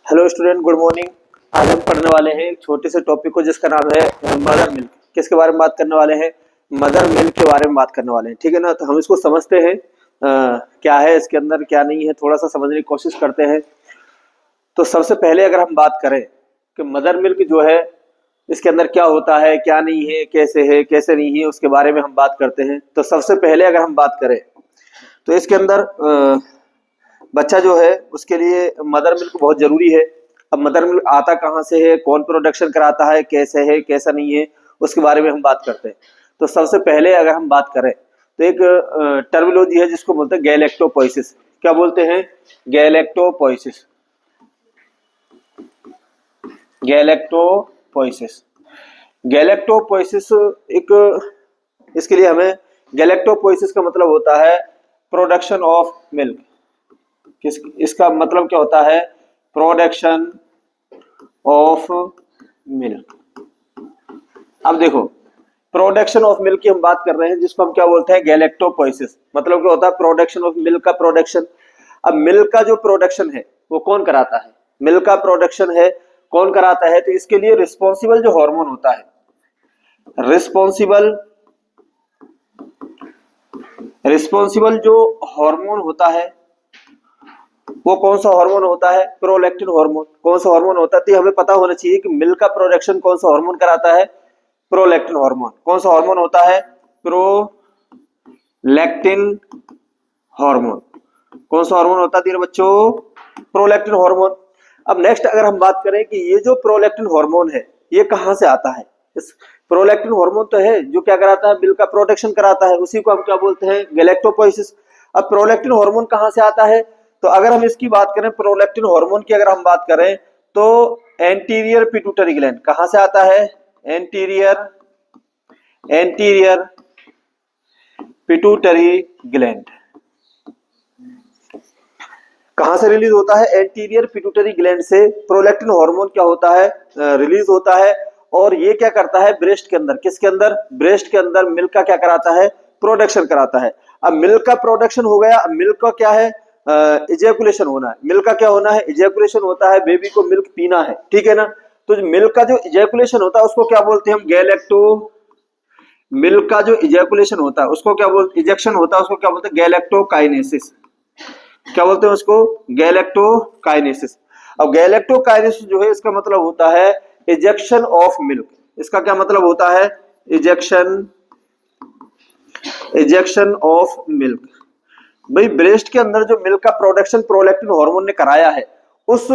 Hello student, good morning. आज हम पढ़ने वाले हैं एक छोटे से टॉपिक को जिसका नाम है मदर मिल्क। किसके बारे में बात करने वाले हैं? मदर मिल्क के बारे में बात करने वाले हैं। ठीक है ना। तो हम इसको समझते हैं क्या है इसके अंदर, क्या नहीं है, थोड़ा सा समझने की कोशिश करते हैं। तो सबसे पहले अगर हम बात करें कि मदर मिल्क जो है इसके अंदर क्या होता है, क्या नहीं है, कैसे नहीं है, उसके बारे में हम बात करते हैं। तो सबसे पहले अगर हम बात करें तो इसके अंदर बच्चा जो है उसके लिए मदर मिल्क बहुत जरूरी है। अब मदर मिल्क आता कहाँ से है, कौन प्रोडक्शन कराता है, कैसा नहीं है, उसके बारे में हम बात करते हैं। तो सबसे पहले अगर हम बात करें तो एक टर्मिनोलॉजी है जिसको बोलते हैं गैलेक्टोपोइसिस। क्या बोलते हैं? गैलेक्टोपोइसिस। गैलेक्टोपोइसिस गैलेक्टोपोइसिस एक, इसके लिए हमें गैलेक्टोपोइसिस का मतलब होता है प्रोडक्शन ऑफ मिल्क। इसका मतलब क्या होता है? Production of milk. अब देखो, प्रोडक्शन ऑफ मिल्क की हम बात कर रहे हैं जिसको हम क्या बोलते हैं? गैलेक्टोपोइसिस। मतलब क्या होता है? प्रोडक्शन ऑफ मिल्क का प्रोडक्शन। अब मिल्क का जो प्रोडक्शन है वो कौन कराता है? मिल्क का प्रोडक्शन है कौन कराता है? तो इसके लिए रिस्पॉन्सिबल जो हार्मोन होता है, रिस्पॉन्सिबल जो हार्मोन होता है वो कौन सा हार्मोन होता है? Prolactin hormone. कौन सा हार्मोन होता है? तो हमें पता होना चाहिए कि मिल्क का प्रोडक्शन कौन सा हार्मोन कराता है? Prolactin hormone. कौन सा हार्मोन होता है? Prolactin hormone. कौन सा हार्मोन होता है मेरे बच्चों? Prolactin hormone. अब नेक्स्ट अगर हम बात करें कि ये जो प्रोलैक्टिन हार्मोन है ये कहां से आता है? इस प्रोलैक्टिन हार्मोन तो है जो क्या कराता है? मिल्क का प्रोडक्शन कराता है। उसी को हम क्या बोलते हैं? गैलेक्टोपोइसिस। अब प्रोलैक्टिन हार्मोन कहां से आता है? तो अगर हम इसकी बात करें, प्रोलैक्टिन हार्मोन की अगर हम बात करें तो एंटीरियर पिट्यूटरी ग्लैंड। कहां से आता है? Anterior pituitary gland. कहां से रिलीज होता है? एंटीरियर पिट्यूटरी ग्लैंड से प्रोलैक्टिन हार्मोन क्या होता है? रिलीज होता है। और ये क्या करता है? ब्रेस्ट के अंदर, किसके अंदर? ब्रेस्ट के अंदर मिल्क का क्या कराता है? प्रोडक्शन कराता है। अब मिल्क का प्रोडक्शन हो गया। अब मिल्क का क्या है? इजैकुलेशन होना है। मिल्क का क्या होना है? इजैकुलेशन होता है। बेबी को मिल्क पीना है। ठीक है ना। तो मिल्क का जो इजैकुलेशन होता है उसको क्या बोलते हैं हम? मिल्क का जो इजैकुलेशन होता है उसको क्या बोलते? इजेक्शन होता है उसको क्या बोलते हैं? गैलेक्टोकाइनेसिस। क्या बोलते हैं उसको? गैलेक्टोकाइनेसिस। अब गैलेक्टोकाइनेसिस जो है इसका मतलब होता है इजेक्शन ऑफ मिल्क। इसका क्या मतलब होता है? Ejection of milk. भाई ब्रेस्ट के अंदर जो मिल्क का प्रोडक्शन प्रोलैक्टिन हार्मोन ने कराया है, उस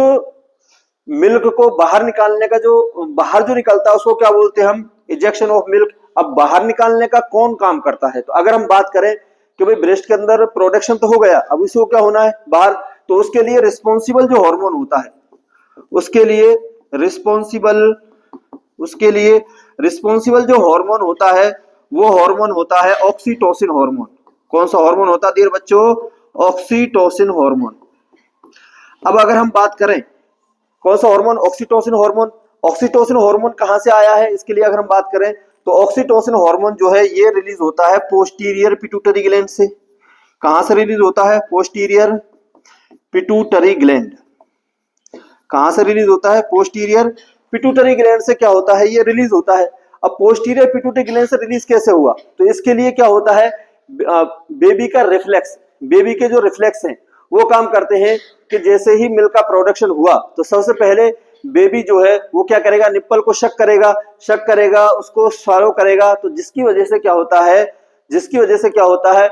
मिल्क को बाहर निकालने का जो बाहर जो निकलता है उसको क्या बोलते हैं हम? Ejection of milk. अब बाहर निकालने का कौन काम करता है? तो अगर हम बात करें कि भाई ब्रेस्ट के अंदर प्रोडक्शन तो हो गया, अब इसको क्या होना है? बाहर। तो उसके लिए रिस्पॉन्सिबल जो हार्मोन होता है, उसके लिए रिस्पॉन्सिबल जो हार्मोन होता है वो हार्मोन होता है ऑक्सीटोसिन हार्मोन। कौन सा हार्मोन होता है डियर बच्चों? Oxytocin hormone. अब अगर हम बात करें कौन सा hormone? Oxytocin hormone. Oxytocin hormone कहां से आया है? इसके लिए अगर हम बात करें तो ऑक्सीटोसिन हार्मोन जो है ये रिलीज होता है पोस्टीरियर पिट्यूटरी ग्लैंड से। कहां से रिलीज होता है? Posterior pituitary gland. कहां से रिलीज होता है? पोस्टीरियर पिट्यूटरी ग्लैंड से क्या होता है? ये रिलीज होता है। अब पोस्टीरियर पिट्यूटरी ग्लैंड से रिलीज कैसे हुआ? तो इसके लिए क्या होता है? बेबी का रिफ्लेक्स, बेबी के जो रिफ्लेक्स हैं वो काम करते हैं कि जैसे ही मिल्क का प्रोडक्शन हुआ तो सबसे पहले बेबी जो है वो क्या करेगा? निप्पल को शक करेगा, उसको स्वालो करेगा। तो जिसकी वजह से क्या होता है?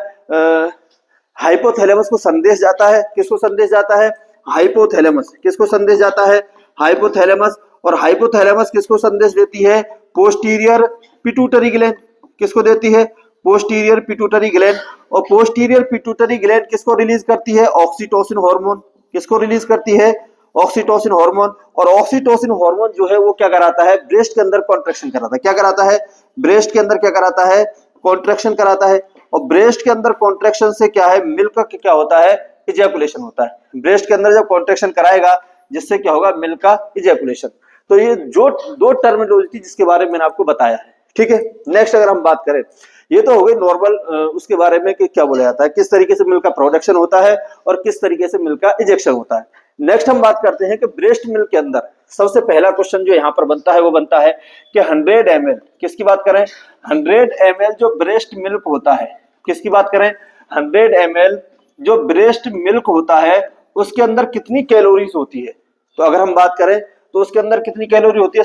हाइपोथैलेमस को संदेश जाता है। किसको संदेश जाता है? हाइपोथैलेमस। किसको संदेश जाता है? हाइपोथैलेमस। और हाइपोथैलेमस किसको संदेश देती है? Posterior pituitary gland. किसको देती है? Posterior pituitary gland. और पोस्टीरियर पिट्यूटरी ग्लैंड किसको रिलीज करती है? Oxytocin hormone. किसको रिलीज करती है? Oxytocin hormone. और ऑक्सीटोसिन हार्मोन जो है वो क्या कराता है? ब्रेस्ट के अंदर कॉन्ट्रैक्शन कराता है। क्या कराता है? ब्रेस्ट के अंदर क्या कराता है? कॉन्ट्रैक्शन कराता है। और ब्रेस्ट के अंदर कॉन्ट्रैक्शन से क्या है? मिल्क का क्या होता है? इजैकुलेशन होता है। ब्रेस्ट के अंदर जब कॉन्ट्रैक्शन कराएगा जिससे क्या होगा? मिल्क का इजैकुलेशन। तो ये जो दो टर्मिनोलॉजी जिसके बारे में मैंने आपको बताया है। ठीक है। नेक्स्ट अगर हम बात करें, ये तो हो गई नॉर्मल उसके बारे में कि क्या बोला जाता है, किस तरीके से मिल्क का प्रोडक्शन होता है और किस तरीके से मिल्क का इजेक्शन होता है। नेक्स्ट हम बात करते हैं कि ब्रेस्ट मिल्क के अंदर सबसे पहला क्वेश्चन जो यहाँ पर बनता है वो बनता है कि 100 ml, किसकी बात करें, 100 ml जो ब्रेस्ट मिल्क होता है, किसकी बात करें, 100 ml जो ब्रेस्ट मिल्क होता है उसके अंदर कितनी कैलोरीज होती है। तो अगर हम बात करें तो उसके अंदर कितनी कैलोरी होती है,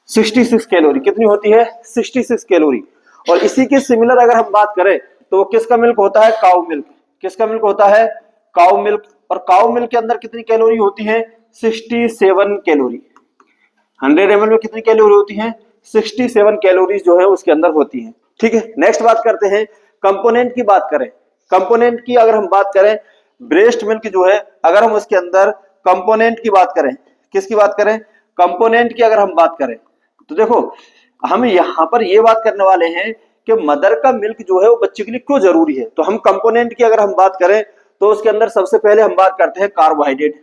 66 कैलोरी। कितनी होती है, 66 कैलोरी। और इसी के सिमिलर अगर हम बात करें तो वो किसका मिल्क होता है, काउ मिल्क। किसका मिल्क होता है, काउ मिल्क। और काउ मिल्क के अंदर कितनी कैलोरी होती है, 67 कैलोरी। 100 ml में कितनी कैलोरी होती है, 67 कैलोरीज जो है उसके अंदर होती है। ठीक है, नेक्स्ट बात करते हैं कंपोनेंट की बात करें। कंपोनेंट की अगर हम बात करें, ब्रेस्ट मिल्क जो है अगर हम उसके अंदर कंपोनेंट की बात करें, किसकी बात करें, कंपोनेंट की अगर हम बात करें तो देखो हम यहाँ पर ये बात करने वाले हैं कि मदर का मिल्क जो है वो बच्चे के लिए क्यों जरूरी है। तो हम कंपोनेंट की अगर हम बात करें तो उसके अंदर सबसे पहले हम बात करते हैं कार्बोहाइड्रेट।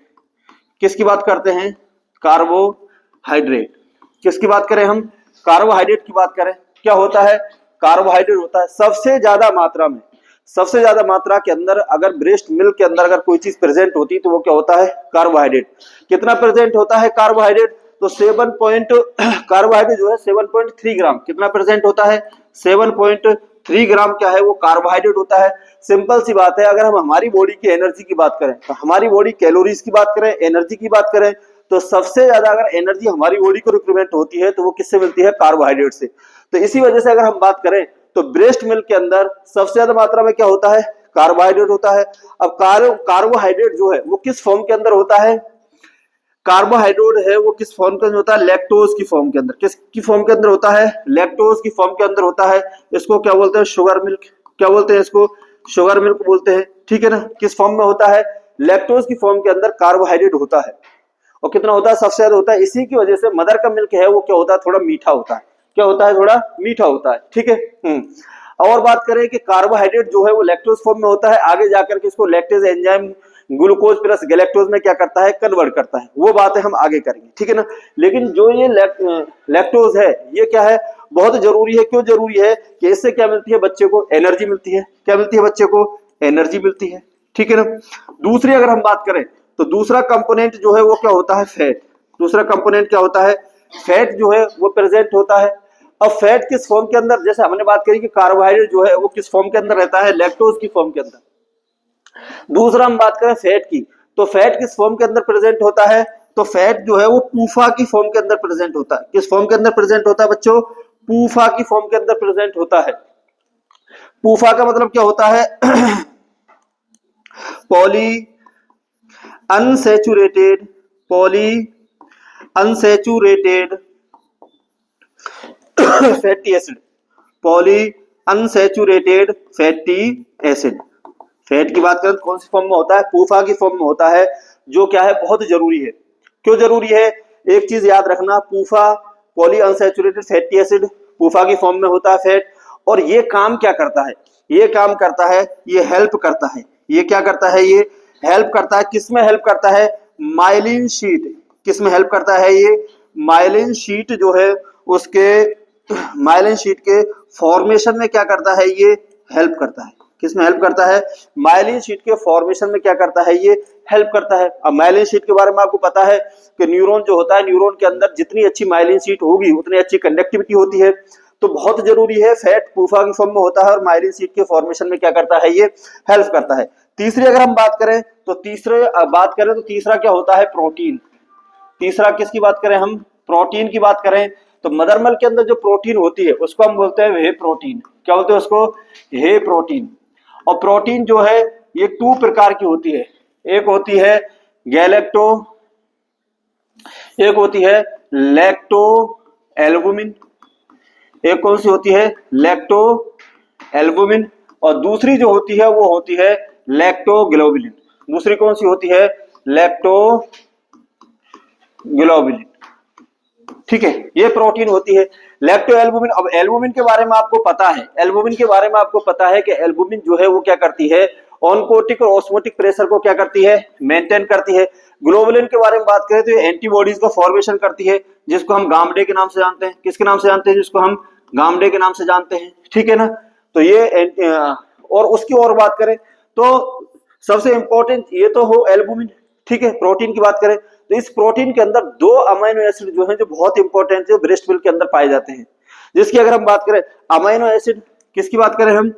किसकी बात करते हैं, कार्बोहाइड्रेट। किसकी बात करें हम, कार्बोहाइड्रेट की बात करें। क्या होता है, कार्बोहाइड्रेट होता है सबसे ज्यादा मात्रा में, सबसे ज्यादा मात्रा के अंदर अगर ब्रेस्ट मिल्क के अंदर अगर कोई चीज प्रेजेंट होती तो वो क्या होता है, कार्बोहाइड्रेट। कितना प्रेजेंट होता है कार्बोहाइड्रेट, तो 7 कार्बोहाइड्रेट जो है 7.3 ग्राम कितना प्रेजेंट होता है, 7.3 ग्राम क्या है वो कार्बोहाइड्रेट होता है। सिंपल सी बात है, अगर हम हमारी बॉडी की एनर्जी की बात करें तो हमारी बॉडी कैलोरीज की बात करें, एनर्जी की बात करें तो सबसे ज्यादा अगर एनर्जी हमारी बॉडी को रिक्वायरमेंट होती है तो वो किससे मिलती है, कार्बोहाइड्रेट से। तो इसी वजह से अगर हम बात करें तो ब्रेस्ट मिल्क के अंदर सबसे ज्यादा मात्रा में क्या होता है, कार्बोहाइड्रेट होता है। अब कार्बोहाइड्रेट जो है वो किस फॉर्म के अंदर होता है, कार्बोहाइड्रेट है वो किस फॉर्म के अंदर होता है, लैक्टोज की फॉर्म के अंदर। किसकी फॉर्म के अंदर होता है, लैक्टोज की फॉर्म के अंदर होता है। इसको क्या बोलते हैं, शुगर मिल्क। क्या बोलते हैं इसको, शुगर मिल्क बोलते हैं। ठीक है ना, किस फॉर्म में होता है, लैक्टोज की फॉर्म के अंदर कार्बोहाइड्रेट होता है। और कितना होता है, सबसे ज्यादा होता है। इसी की वजह से मदर का मिल्क है वो क्या होता है, थोड़ा मीठा होता है। क्या होता है, थोड़ा मीठा होता है। ठीक है। और बात करें कि कार्बोहाइड्रेट जो है वो लैक्टोज फॉर्म में होता है, आगे जाकर के इसको lactase enzyme glucose plus galactose में क्या करता है, कन्वर्ट करता है। वो बातें हम आगे करेंगे। ठीक है ना, लेकिन जो ये लैक्टोज है ये क्या है, बहुत जरूरी है। क्यों जरूरी है कि इससे क्या मिलती है, बच्चे को एनर्जी मिलती है। क्या मिलती है, बच्चे को एनर्जी मिलती है। ठीक है ना। दूसरी अगर हम बात करें तो दूसरा कंपोनेंट जो है वो क्या होता है, फैट। दूसरा कंपोनेंट क्या होता है, फैट जो है वो प्रेजेंट होता है। अब फैट किस फॉर्म के अंदर, जैसे हमने बात करी कि कार्बोहाइड्रेट जो है वो किस फॉर्म के अंदर रहता है, लैक्टोज की फॉर्म के अंदर। दूसरा हम बात करें फैट की, तो फैट किस फॉर्म के अंदर प्रेजेंट होता है, तो फैट जो है वो पूफा की फॉर्म के अंदर प्रेजेंट होता है। किस फॉर्म के अंदर प्रेजेंट होता है बच्चों, पूफा की फॉर्म के अंदर प्रेजेंट होता है। पूफा का मतलब क्या होता है, poly unsaturated, poly unsaturated fatty acid, poly unsaturated fatty acid. Fat की बात करें तो कौन सी फॉर्म में होता है, पूफा की फॉर्म में होता है, जो क्या है बहुत जरूरी है। क्यों जरूरी है, एक चीज याद रखना, पूफा पॉली अनसैचुरेटेड फैटी एसिड पूफा की फॉर्म में होता है फैट। और ये काम क्या करता है, ये काम करता है, ये हेल्प करता है। ये क्या करता है, ये हेल्प करता है। किसमें हेल्प करता है, माइलिन शीट। किसमें हेल्प करता है, ये माइलिन शीट जो है उसके, माइलिन शीट के फॉर्मेशन में क्या करता है, ये हेल्प करता है। किसमें हेल्प करता है, माइलिन शीट के फॉर्मेशन में क्या करता है, ये हेल्प करता है। अब माइलिन शीट के बारे में आपको पता है कि न्यूरॉन जो होता है, न्यूरॉन के अंदर जितनी अच्छी माइलिन शीट होगी उतनी अच्छी कंडक्टिविटी होती है। तो बहुत जरूरी है, फैट पूफा की फॉर्म में होता है और माइलिन शीट के फॉर्मेशन में क्या करता है, ये हेल्प करता है। तीसरी अगर हम बात करें तो तीसरा क्या होता है, प्रोटीन। तीसरा किसकी बात करें हम, प्रोटीन की बात करें तो मदर मिल्क के अंदर जो प्रोटीन होती है उसको हम बोलते हैं वे प्रोटीन। क्या बोलते हैं उसको, हे प्रोटीन। और प्रोटीन जो है ये 2 प्रकार की होती है, एक होती है गैलेक्टो, एक होती है लैक्टो एल्बुमिन। एक कौन सी होती है, लैक्टो एल्बुमिन। और दूसरी जो होती है वो होती है लैक्टोग्लोबुलिन। दूसरी कौन सी होती है, लैक्टोग्लोबुलिन। ठीक है, ये प्रोटीन होती है लैक्टो एल्बुमिन। अब एल्बुमिन के बारे में आपको पता है, एल्बुमिन के बारे में आपको पता है कि एल्बुमिन जो है वो क्या करती है, ऑनकोटिक और ऑस्मोटिक प्रेशर को क्या करती है, मेंटेन करती है। ग्लोबुलिन के बारे में बात करें तो ये एंटीबॉडीज का फॉर्मेशन करती है, जिसको हम गामडे के नाम से जानते हैं। किसके नाम से जानते हैं, जिसको हम गामडे के नाम से जानते हैं। ठीक है ना, तो ये और उसकी और बात करें तो सबसे इंपॉर्टेंट ये तो हो एल्बुमिन, ठीक है। प्रोटीन की बात करें तो इस प्रोटीन के अंदर 2 अमीनो एसिड जो है जो बहुत इंपॉर्टेंट है, ब्रेस्ट मिल्क के अंदर पाए जाते हैं। जिसकी अगर हम बात करें अमीनो एसिड, किसकी बात करें हम,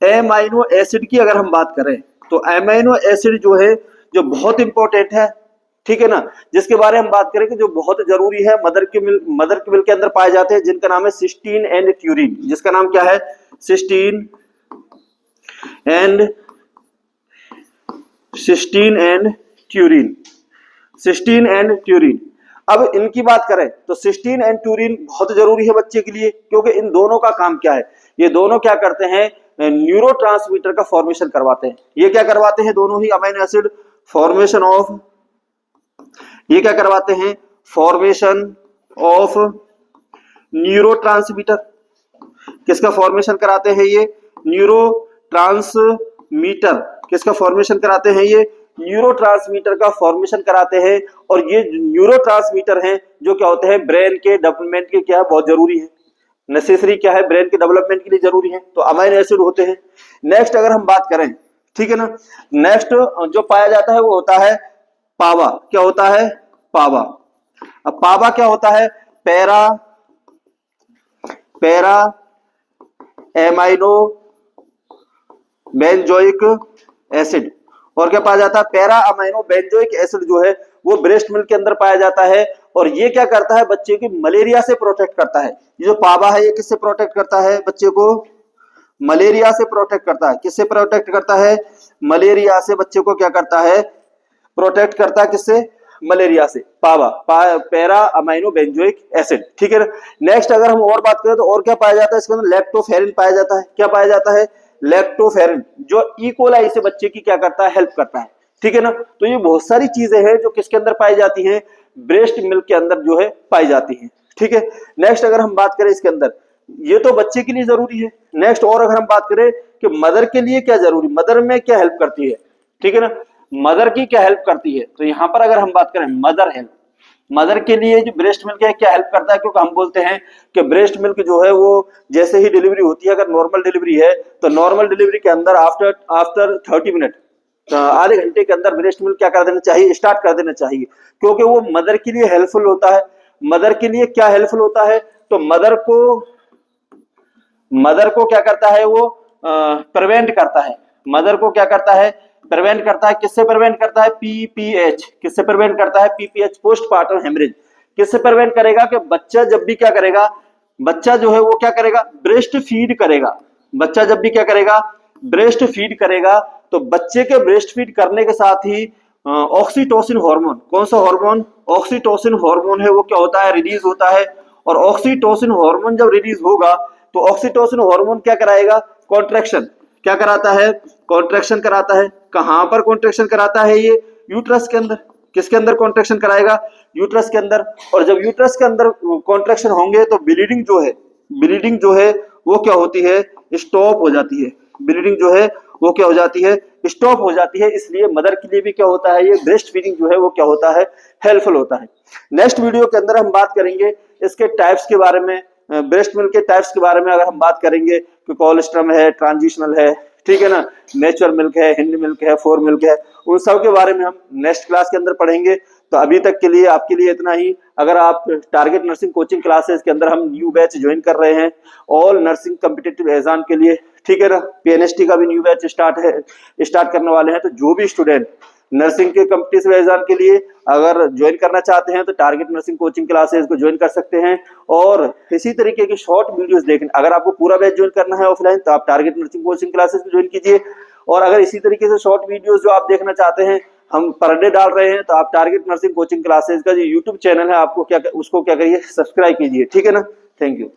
एमाइनो एसिड की अगर हम बात करें तो अमीनो एसिड जो है जो बहुत इंपॉर्टेंट है, ठीक है ना, जिसके बारे में हम बात करें कि जो बहुत जरूरी है, मदर के मिल्क के अंदर पाए जाते हैं, जिनका नाम है सिस्टीन एंड ट्यूरिन। जिसका नाम क्या है, cysteine and taurine, cysteine and taurine. अब इनकी बात करें तो सिस्टीन एंड ट्यूरिन बहुत जरूरी है बच्चे के लिए, क्योंकि इन दोनों का काम क्या है, ये दोनों क्या करते हैं, न्यूरोट्रांसमीटर का फॉर्मेशन करवाते हैं। ये क्या करवाते हैं, दोनों ही अमीनो एसिड फॉर्मेशन ऑफ, ये क्या करवाते हैं, फॉर्मेशन ऑफ न्यूरोट्रांसमीटर। किसका फॉर्मेशन कराते हैं ये, न्यूरोट्रांसमीटर। किसका फॉर्मेशन कराते हैं ये, न्यूरोट्रांसमीटर का फॉर्मेशन कराते हैं। और ये न्यूरोट्रांसमीटर हैं जो क्या होते हैं, ब्रेन के डेवलपमेंट के क्या है, बहुत जरूरी है, नेसेसरी क्या है, ब्रेन के डेवलपमेंट के लिए जरूरी है, तो अमीनो एसिड होते हैं। नेक्स्ट अगर हम बात करें, ठीक है ना, नेक्स्ट जो पाया जाता है वो होता है पावा। क्या होता है, पावा। अब पावा क्या होता है, पैरा एमाइनो बेंजोइक एसिड। और क्या पाया जाता है, पैरा अमाइनो बेंजोइक एसिड जो है वो ब्रेस्ट मिल्क के अंदर पाया जाता है। और ये क्या करता है, बच्चे की मलेरिया से प्रोटेक्ट करता है। ये जो पावा है ये किससे प्रोटेक्ट करता है, बच्चे को मलेरिया से प्रोटेक्ट करता है। किससे प्रोटेक्ट करता है, मलेरिया से बच्चे को क्या करता है, प्रोटेक्ट करता है, किससे, मलेरिया से। पावा, पैरा अमाइनो बेंजोइक एसिड, ठीक है। नेक्स्ट अगर हम और बात करें तो और क्या पाया जाता है इसके अंदर, लैक्टोफेरिन पाया जाता है। क्या पाया जाता है, लैक्टोफेरिन, जो ई कोलाई से बच्चे की क्या करता है, हेल्प करता है, ठीक है ना। तो ये बहुत सारी चीजें हैं जो किसके अंदर पाई जाती हैं, ब्रेस्ट मिल्क के अंदर जो है पाई जाती हैं, ठीक है। नेक्स्ट अगर हम बात करें इसके अंदर, ये तो बच्चे के लिए जरूरी है। नेक्स्ट और अगर हम बात करें कि मदर के लिए क्या जरूरी, मदर में क्या हेल्प करती है, ठीक है ना, मदर की क्या हेल्प करती है, तो यहां पर अगर हम बात करें मदर हेल्प, मदर के लिए जो ब्रेस्ट मिल्क है क्या हेल्प करता है, क्योंकि हम बोलते हैं कि ब्रेस्ट मिल्क जो है वो जैसे ही डिलीवरी होती है, अगर नॉर्मल डिलीवरी है तो नॉर्मल डिलीवरी के अंदर आफ्टर 30 मिनट, आधे घंटे के अंदर ब्रेस्ट मिल्क क्या कर देना चाहिए, स्टार्ट कर देना चाहिए, क्योंकि वो मदर के लिए हेल्पफुल होता है। मदर के लिए क्या हेल्पफुल होता है, तो मदर को क्या करता है, वो प्रिवेंट करता है, मदर को क्या करता है, प्रिवेंट करता है। किससे प्रिवेंट करता है, पीपीएच। किससे प्रिवेंट करता है, पीपीएच, पोस्टपार्टम हेमरेज। किससे प्रिवेंट करेगा, कि बच्चा जब भी क्या करेगा, बच्चा जो है वो क्या करेगा, ब्रेस्ट फीड करेगा। बच्चा जब भी क्या करेगा, ब्रेस्ट फीड करेगा, तो बच्चे के ब्रेस्ट फीड करने के साथ ही ऑक्सीटोसिन हार्मोन, कौन सा हार्मोन, ऑक्सीटोसिन हार्मोन है, वो क्या होता है, रिलीज होता है। और ऑक्सीटोसिन हार्मोन जब रिलीज होगा तो ऑक्सीटोसिन हार्मोन क्या कराएगा, कॉन्ट्रैक्शन, क्या कराता है, कॉन्ट्रैक्शन कराता है। कहां पर कॉन्ट्रैक्शन कराता है, ये यूट्रस के अंदर। किसके अंदर कॉन्ट्रैक्शन कराएगा, यूट्रस के अंदर। और जब यूट्रस के अंदर कॉन्ट्रैक्शन होंगे तो ब्लीडिंग जो है वो क्या होती है, स्टॉप हो जाती है। ब्लीडिंग जो है वो क्या हो जाती है, स्टॉप हो जाती है। इसलिए मदर के लिए भी क्या होता है, ये ब्रेस्ट फीडिंग जो है वो क्या होता है, हेल्पफुल होता है। नेक्स्ट वीडियो के अंदर हम बात करेंगे इसके टाइप्स के बारे में, ब्रेस्ट मिल्क के टाइप्स के बारे में अगर हम बात करेंगे कि कोलेस्ट्रम है, ट्रांजिशनल है, ठीक है ना, नेचुरल मिल्क है, हिंद मिल्क है, फोर मिल्क है, उन सब के बारे में हम नेक्स्ट क्लास के अंदर पढ़ेंगे। तो अभी तक के लिए आपके लिए इतना ही। अगर आप टारगेट नर्सिंग कोचिंग क्लासेस के अंदर हम न्यू बैच ज्वाइन कर रहे हैं ऑल नर्सिंग कॉम्पिटिटिव एग्जाम के लिए, ठीक है ना, पीएनएसटी का भी न्यू बैच स्टार्ट करने वाले हैं। तो जो भी स्टूडेंट नर्सिंग के कॉम्पिटिटिव एग्जाम के लिए अगर ज्वाइन करना चाहते हैं तो टारगेट नर्सिंग कोचिंग क्लासेस को ज्वाइन कर सकते हैं। और इसी तरीके की शॉर्ट वीडियोस देखने, अगर आपको पूरा बैच ज्वाइन करना है ऑफलाइन तो आप टारगेट नर्सिंग कोचिंग क्लासेस को ज्वाइन कीजिए। और अगर इसी तरीके से शॉर्ट वीडियोस जो आप देखना चाहते हैं हम पर डे डाल रहे हैं तो आप टारगेट नर्सिंग कोचिंग क्लासेस का जो यूट्यूब चैनल है आपको क्या, उसको क्या करिए, सब्सक्राइब कीजिए, ठीक है ना। Thank you.